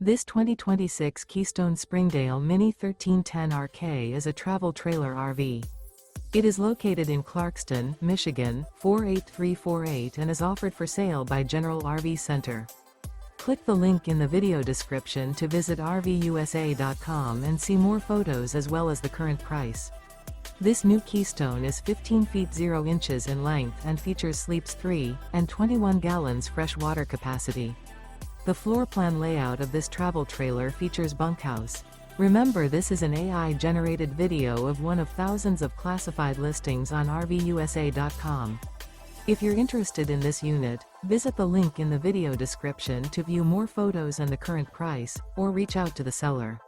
This 2026 Keystone Springdale Mini 1310RK is a travel trailer RV. It is located in Clarkston, Michigan, 48348 and is offered for sale by General RV Center. Click the link in the video description to visit RVUSA.com and see more photos as well as the current price. This new Keystone is 15 feet 0 inches in length and features sleeps 3 and 21 gallons fresh water capacity. The floor plan layout of this travel trailer features bunkhouse. Remember, this is an AI-generated video of one of thousands of classified listings on RVUSA.com. If you're interested in this unit, visit the link in the video description to view more photos and the current price, or reach out to the seller.